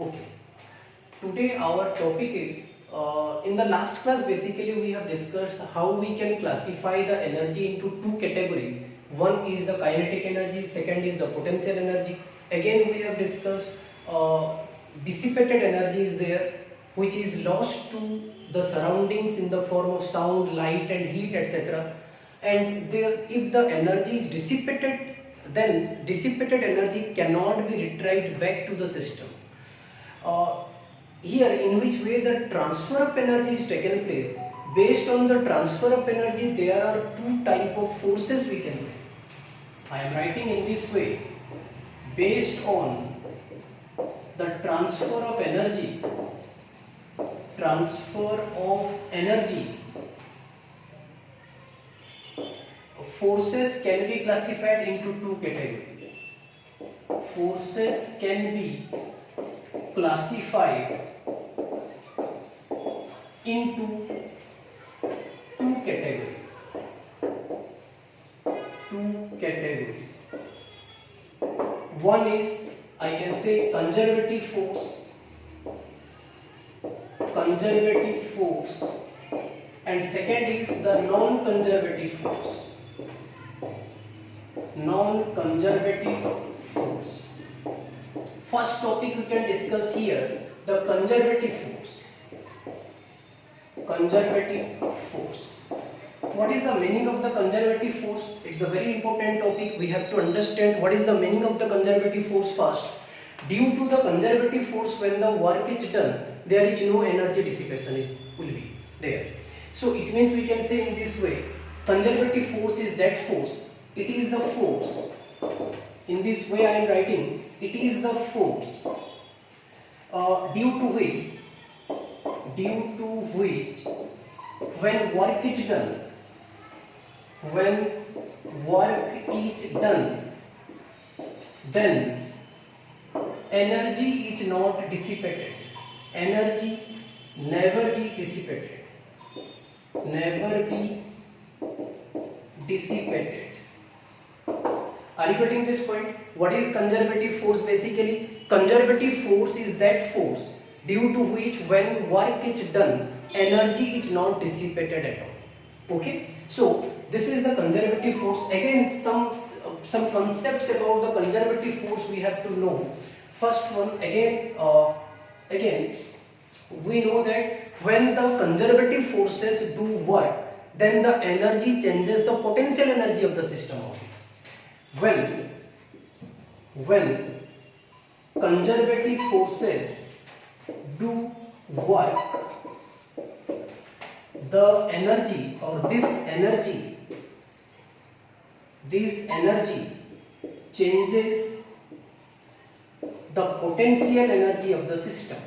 Okay. Today our topic is in the last class basically we have discussed how we can classify the energy into two categories. One is the kinetic energy, second is the potential energy. Again we have discussed dissipated energy is there which is lost to the surroundings in the form of sound, light and heat etc. And there, if the energy is dissipated, then dissipated energy cannot be retrieved back to the system. uh, Here in which way the transfer of energy is taken place. Based on the transfer of energy there are two type of forces we can say. I am writing in this way: based on the transfer of energy, forces can be classified into two categories. Forces can be classified into two categories. One is, I can say, conservative force, and second is the non-conservative force. First topic we can discuss here, the conservative force. What is the meaning of the conservative force? It's a very important topic. We have to understand what is the meaning of the conservative force first. Due to the conservative force, when the work is done, there is no energy dissipation will be there. So it means we can say in this way, conservative force is that force. It is the force. In this way I am writing, it is the force due to which when work is done, then energy is not dissipated. Energy never be dissipated. Are you getting this point? What is conservative force basically? Conservative force is that force due to which when work is done, energy is not dissipated at all. Okay? So this is the conservative force. Again, some concepts about the conservative force we have to know. First one, again we know that when the conservative forces do work, then the energy changes the potential energy of the system. When conservative forces do work, the energy or this energy changes the potential energy of the system.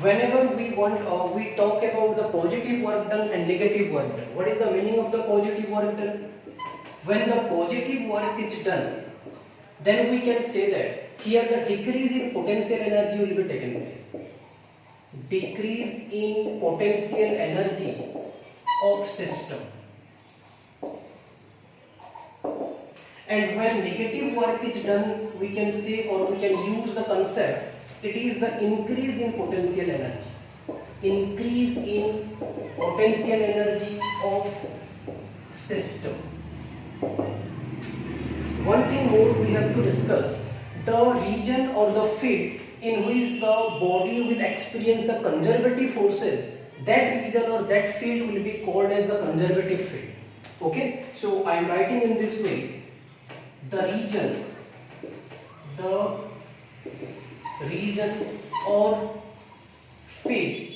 Whenever we talk about the positive work done and negative work done. What is the meaning of the positive work done? When the positive work is done, then we can say that here the decrease in potential energy will be taken place. Decrease in potential energy of system. And when negative work is done, we can say, or we can use the concept, it is the increase in potential energy. Increase in potential energy of system. One thing more we have to discuss, the region or the field in which the body will experience the conservative forces, that region or that field will be called as the conservative field. Okay, so I am writing in this way, the region or field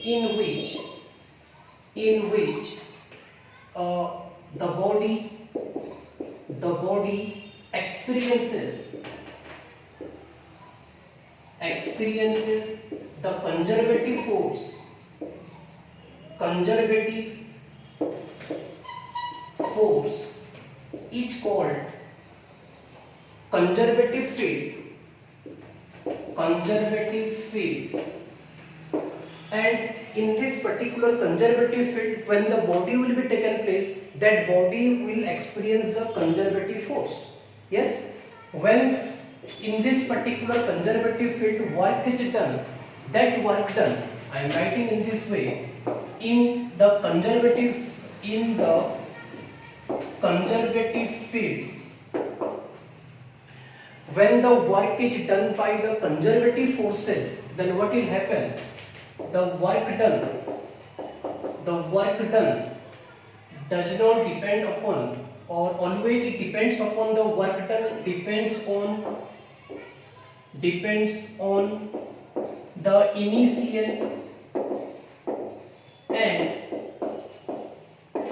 in which the body experiences the conservative force is called conservative field, and in this particular conservative field, when the body will be taken place, that body will experience the conservative force. Yes, when in this particular conservative field work is done, that work done, I am writing in this way, in the conservative field, when the work is done by the conservative forces, then what will happen? The work done does not depend upon, or always it depends upon, the work done depends on the initial and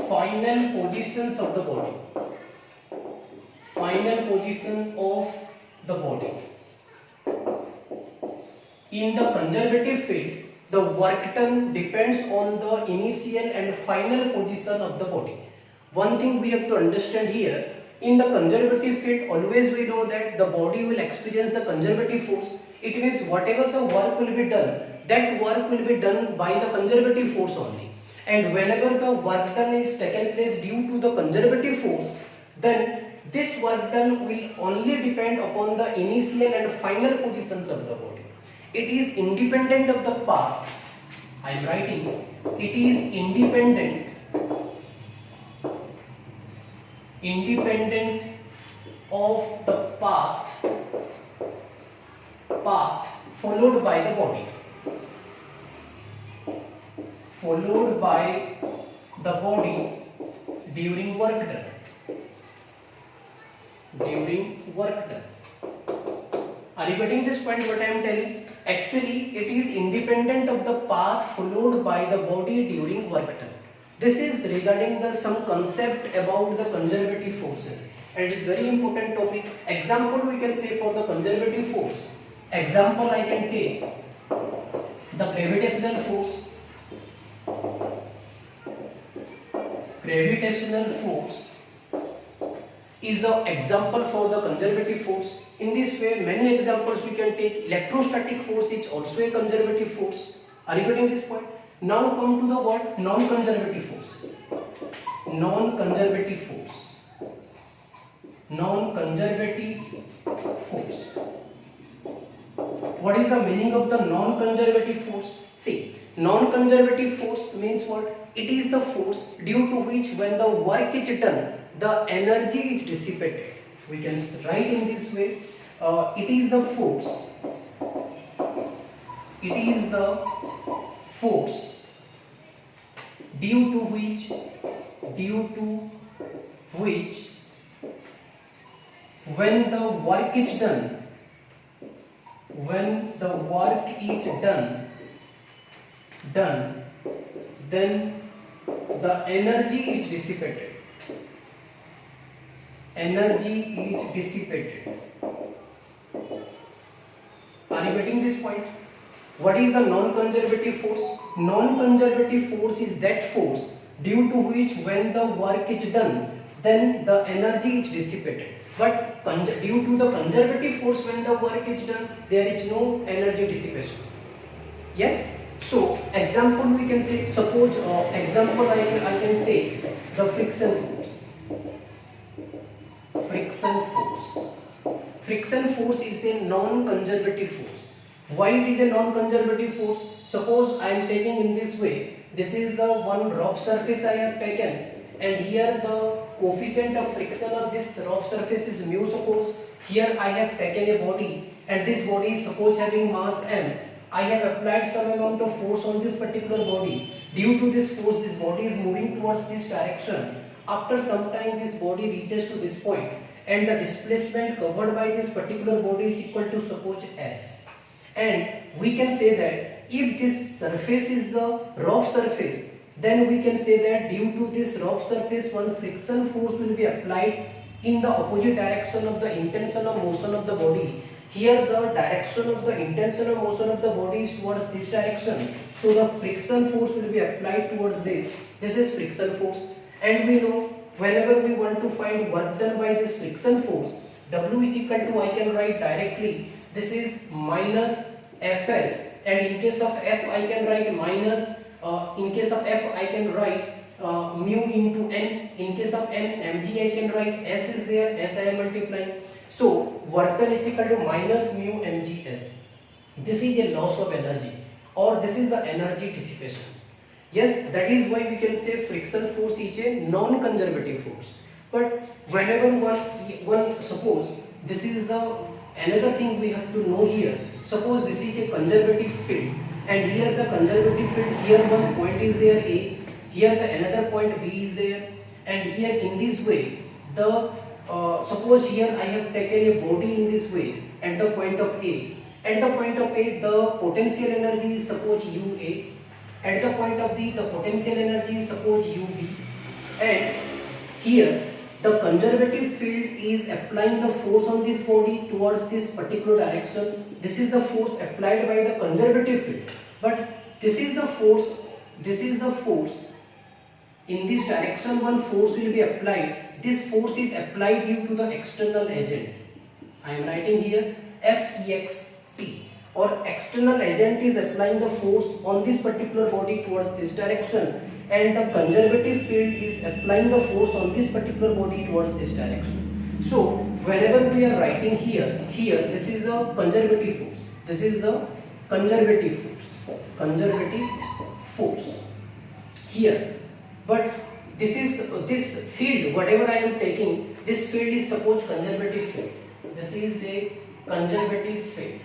final positions of the body. Final position of the body. In the conservative field, the work done depends on the initial and final position of the body. One thing we have to understand here, in the conservative field, always we know that the body will experience the conservative force. It means whatever the work will be done, that work will be done by the conservative force only. And whenever the work done is taken place due to the conservative force, then this work done will only depend upon the initial and final positions of the body. It is independent of the path. I am writing, it is independent of the path followed by the body. Followed by the body during work done. Are you getting this point what I am telling? Actually, it is independent of the path followed by the body during work done. This is regarding some concept about the conservative forces, and it is very important topic. Example we can say for the conservative force. Example I can take the gravitational force. Gravitational force is the example for the conservative force. In this way, many examples we can take. Electrostatic force is also a conservative force. Are you getting this point? Now come to the what? Non-conservative forces. Non-conservative force. Non-conservative force. What is the meaning of the non-conservative force? See, non-conservative force means what? It is the force due to which when the work is done, the energy is dissipated. We can write in this way. It is the force. It is the force due to which when the work is done, then the energy is dissipated. Are you getting this point? What is the non-conservative force? Non-conservative force is that force due to which when the work is done, then the energy is dissipated. But due to the conservative force, when the work is done, there is no energy dissipation. Yes? So, example we can say, suppose example I can take the friction force. Friction force is a non-conservative force. Why it is a non-conservative force? Suppose I am taking in this way. This is the one rough surface I have taken, and here the coefficient of friction of this rough surface is mu. Suppose here I have taken a body, and this body is suppose having mass m. I have applied some amount of force on this particular body. Due to this force, this body is moving towards this direction. After some time, this body reaches to this point, and the displacement covered by this particular body is equal to suppose s. And we can say that if this surface is the rough surface, then we can say that due to this rough surface, one friction force will be applied in the opposite direction of the intentional motion of the body. Here the direction of the intentional motion of the body is towards this direction. So the friction force will be applied towards this. This is friction force. And we know whenever we want to find work done by this friction force, W is equal to, I can write directly, this is minus Fs and in case of F I can write minus, in case of F I can write mu into N, in case of N mg I can write, S is there, S I am multiplying. So work done is equal to minus mu mgs. This is a loss of energy, or this is the energy dissipation. Yes, that is why we can say friction force is a non-conservative force. But whenever one suppose this is the another thing we have to know here. Suppose this is a conservative field, and here the conservative field, here one point is there A, here the another point B is there, and here in this way the suppose here I have taken a body in this way at the point of A. At the point of A, the potential energy is suppose UA. At the point of B, the potential energy is suppose UB. And here, the conservative field is applying the force on this body towards this particular direction. This is the force applied by the conservative field. But this is the force in this direction. One force will be applied. This force is applied due to the external agent. I am writing here FEXT, or external agent is applying the force on this particular body towards this direction, and the conservative field is applying the force on this particular body towards this direction. So whenever we are writing here this is the conservative force, this is the conservative force here. But this field, whatever I am taking, this field is suppose conservative field. This is a conservative field.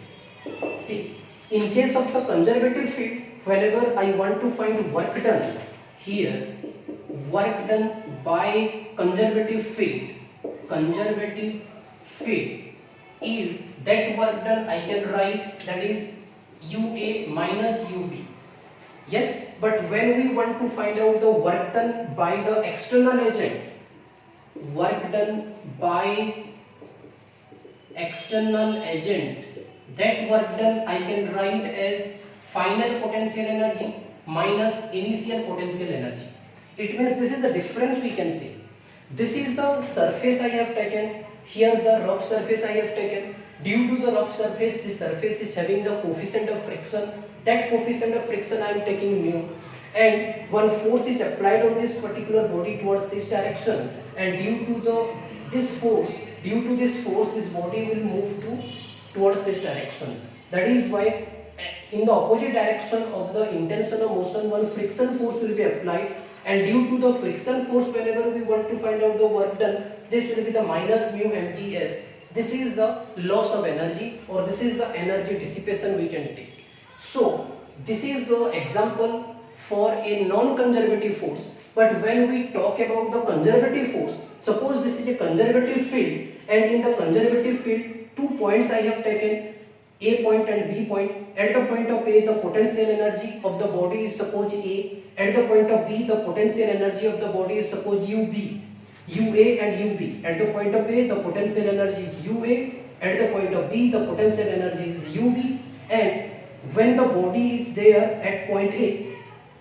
See, in case of the conservative field, whenever I want to find work done, here work done by conservative field is that work done I can write, that is UA minus UB. Yes, but when we want to find out the work done by the external agent, work done by external agent, that work done I can write as final potential energy minus initial potential energy. It means this is the difference we can see. This is the surface I have taken, here the rough surface I have taken. Due to the rough surface, this surface is having the coefficient of friction. That coefficient of friction I am taking mu, and one force is applied on this particular body towards this direction, and due to this force, this body will move towards this direction. That is why in the opposite direction of the intention of motion, one friction force will be applied, and due to the friction force, whenever we want to find out the work done, this will be the minus mu mgs. This is the loss of energy, or this is the energy dissipation we can take. So this is the example for a non-conservative force. But when we talk about the conservative force, suppose this is a conservative field, and in the conservative field 2 points I have taken, A point and B point. At the point of A, the potential energy of the body is suppose A. At the point of B, the potential energy of the body is suppose UA and UB. At the point of A, the potential energy is UA. At the point of B, the potential energy is UB. And when the body is there at point A,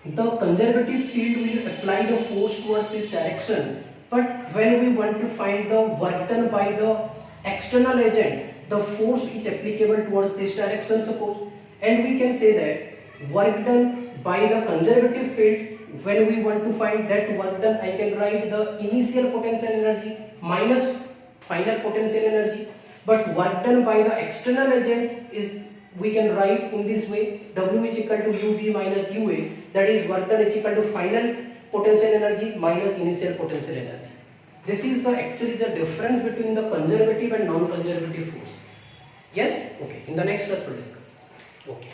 the conservative field will apply the force towards this direction. But when we want to find the work done by the external agent, the force is applicable towards this direction suppose, and we can say that work done by the conservative field, when we want to find that work done, I can write the initial potential energy minus final potential energy. But work done by the external agent is, we can write in this way, W is equal to UB minus UA, that is work done is equal to final potential energy minus initial potential energy. This is actually the difference between the conservative and non-conservative force. Yes? Okay. In the next class we'll discuss. Okay.